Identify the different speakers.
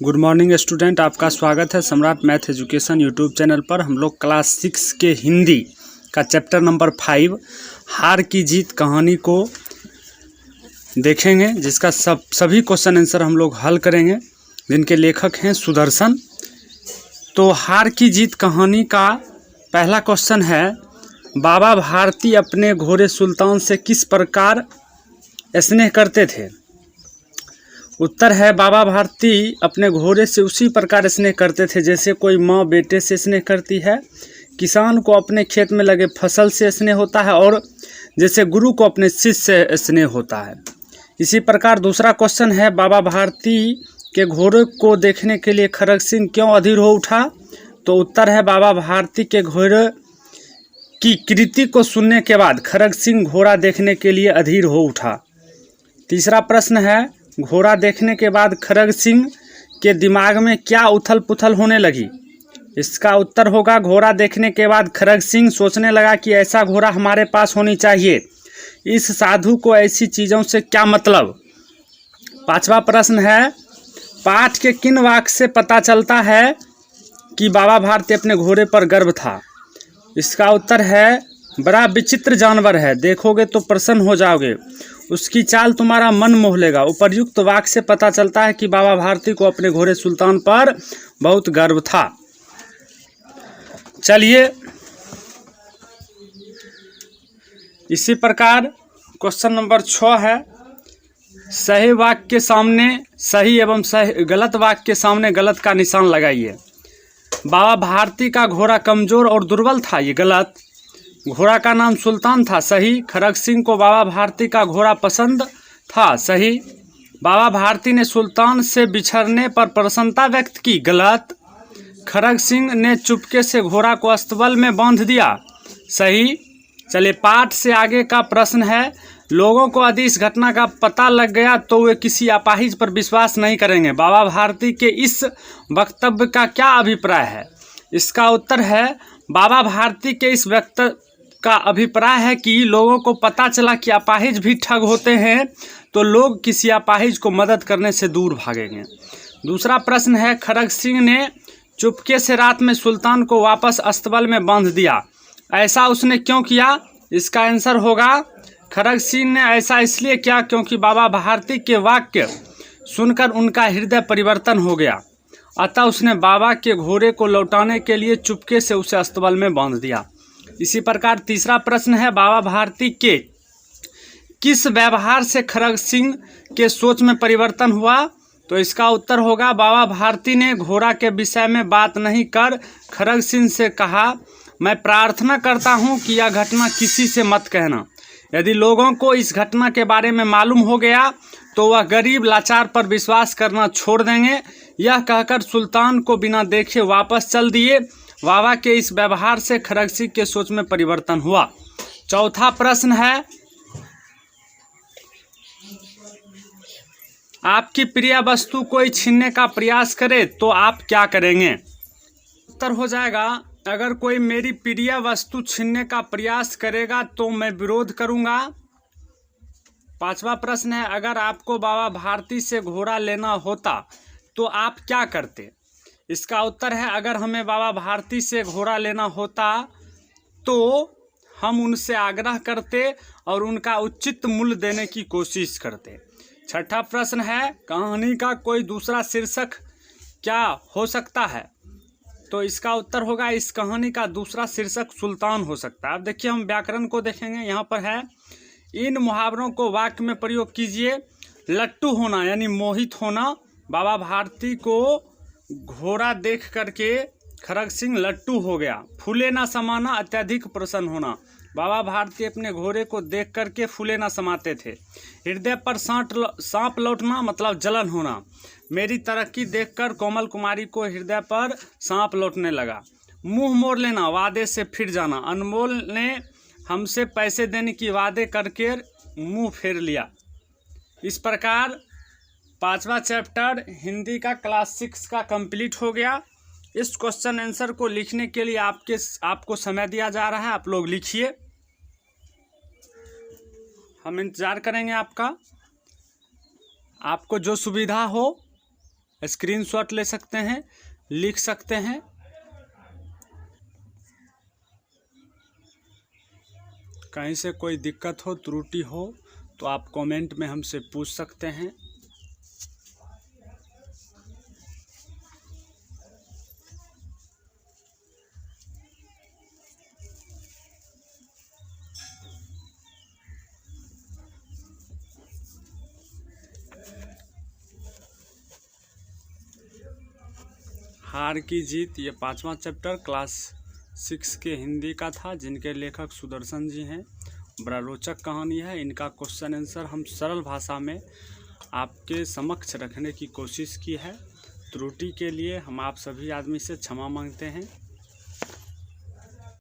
Speaker 1: Good morning student, आपका स्वागत है सम्राट मैथ एजुकेशन यूट्यूब चैनल पर। हम लोग क्लास 6 के हिंदी का चैप्टर नंबर 5 हार की जीत कहानी को देखेंगे, जिसका सभी क्वेश्चन आंसर हम लोग हल करेंगे, जिनके लेखक हैं सुदर्शन। तो हार की जीत कहानी का पहला क्वेश्चन है, बाबा भारती अपने घोड़े सुल्तान से किस प्रकार स्नेह करते थे। उत्तर है, बाबा भारती अपने घोड़े से उसी प्रकार स्नेह करते थे जैसे कोई माँ बेटे से स्नेह करती है, किसान को अपने खेत में लगे फसल से स्नेह होता है, और जैसे गुरु को अपने शिष्य से स्नेह होता है। इसी प्रकार दूसरा क्वेश्चन है, बाबा भारती के घोड़े को देखने के लिए खरग सिंह क्यों अधीर हो उठा। तो उत्तर है, बाबा भारती के घोड़े की कृति को सुनने के बाद खरग सिंह घोड़ा देखने के लिए अधीर हो उठा। तीसरा प्रश्न है, घोड़ा देखने के बाद खरग सिंह के दिमाग में क्या उथल पुथल होने लगी। इसका उत्तर होगा, घोड़ा देखने के बाद खरग सिंह सोचने लगा कि ऐसा घोड़ा हमारे पास होनी चाहिए। इस साधु को ऐसी चीज़ों से क्या मतलब। पांचवा प्रश्न है, पाठ के किन वाक्य से पता चलता है कि बाबा भारती अपने घोड़े पर गर्व था। इसका उत्तर है, बड़ा विचित्र जानवर है, देखोगे तो प्रसन्न हो जाओगे, उसकी चाल तुम्हारा मन मोह लेगा। उपर्युक्त वाक्य से पता चलता है कि बाबा भारती को अपने घोड़े सुल्तान पर बहुत गर्व था। चलिए इसी प्रकार क्वेश्चन नंबर 6 है, सही वाक्य के सामने सही एवं गलत वाक्य के सामने गलत का निशान लगाइए। बाबा भारती का घोड़ा कमजोर और दुर्बल था, ये गलत। घोड़ा का नाम सुल्तान था, सही। खरग सिंह को बाबा भारती का घोड़ा पसंद था, सही। बाबा भारती ने सुल्तान से बिछड़ने पर प्रसन्नता व्यक्त की, गलत। खरग सिंह ने चुपके से घोड़ा को अस्तबल में बांध दिया, सही। चलिए पाठ से आगे का प्रश्न है, लोगों को यदि इस घटना का पता लग गया तो वे किसी अपाहिज पर विश्वास नहीं करेंगे। बाबा भारती के इस वक्तव्य का क्या अभिप्राय है। इसका उत्तर है, बाबा भारती के इस वक्तव्य का अभिप्राय है कि लोगों को पता चला कि अपाहिज भी ठग होते हैं तो लोग किसी अपाहिज को मदद करने से दूर भागेंगे। दूसरा प्रश्न है, खरग सिंह ने चुपके से रात में सुल्तान को वापस अस्तबल में बांध दिया, ऐसा उसने क्यों किया। इसका आंसर होगा, खरग सिंह ने ऐसा इसलिए किया क्योंकि बाबा भारती के वाक्य सुनकर उनका हृदय परिवर्तन हो गया, अतः उसने बाबा के घोड़े को लौटाने के लिए चुपके से उसे अस्तबल में बांध दिया। इसी प्रकार तीसरा प्रश्न है, बाबा भारती के किस व्यवहार से खरग सिंह के सोच में परिवर्तन हुआ। तो इसका उत्तर होगा, बाबा भारती ने घोड़ा के विषय में बात नहीं कर खरग सिंह से कहा, मैं प्रार्थना करता हूं कि यह घटना किसी से मत कहना। यदि लोगों को इस घटना के बारे में मालूम हो गया तो वह गरीब लाचार पर विश्वास करना छोड़ देंगे। यह कहकर सुल्तान को बिना देखे वापस चल दिए। बाबा के इस व्यवहार से खरग सिंह के सोच में परिवर्तन हुआ। चौथा प्रश्न है, आपकी प्रिय वस्तु कोई छीनने का प्रयास करे तो आप क्या करेंगे। उत्तर हो जाएगा, अगर कोई मेरी प्रिय वस्तु छीनने का प्रयास करेगा तो मैं विरोध करूंगा। पांचवा प्रश्न है, अगर आपको बाबा भारती से घोड़ा लेना होता तो आप क्या करते। इसका उत्तर है, अगर हमें बाबा भारती से घोड़ा लेना होता तो हम उनसे आग्रह करते और उनका उचित मूल्य देने की कोशिश करते। छठा प्रश्न है, कहानी का कोई दूसरा शीर्षक क्या हो सकता है। तो इसका उत्तर होगा, इस कहानी का दूसरा शीर्षक सुल्तान हो सकता है। अब देखिए हम व्याकरण को देखेंगे। यहाँ पर है, इन मुहावरों को वाक्य में प्रयोग कीजिए। लट्टू होना यानी मोहित होना, बाबा भारती को घोड़ा देख करके खरग सिंह लट्टू हो गया। फूले ना समाना, अत्यधिक प्रसन्न होना, बाबा भारती अपने घोड़े को देख करके फूले ना समाते थे। हृदय पर सांप लौटना मतलब जलन होना, मेरी तरक्की देखकर कोमल कुमारी को हृदय पर सांप लौटने लगा। मुंह मोड़ लेना, वादे से फिर जाना, अनमोल ने हमसे पैसे देने की वादे करके मुंह फेर लिया। इस प्रकार पांचवा चैप्टर हिंदी का क्लास 6 का कंप्लीट हो गया। इस क्वेश्चन आंसर को लिखने के लिए आपको समय दिया जा रहा है, आप लोग लिखिए, हम इंतज़ार करेंगे आपका। आपको जो सुविधा हो स्क्रीनशॉट ले सकते हैं, लिख सकते हैं। कहीं से कोई दिक्कत हो, त्रुटि हो तो आप कमेंट में हमसे पूछ सकते हैं। हार की जीत, ये 5वां चैप्टर क्लास 6 के हिंदी का था, जिनके लेखक सुदर्शन जी हैं। बड़ा रोचक कहानी है। इनका क्वेश्चन आंसर हम सरल भाषा में आपके समक्ष रखने की कोशिश की है। त्रुटि के लिए हम आप सभी आदमी से क्षमा मांगते हैं।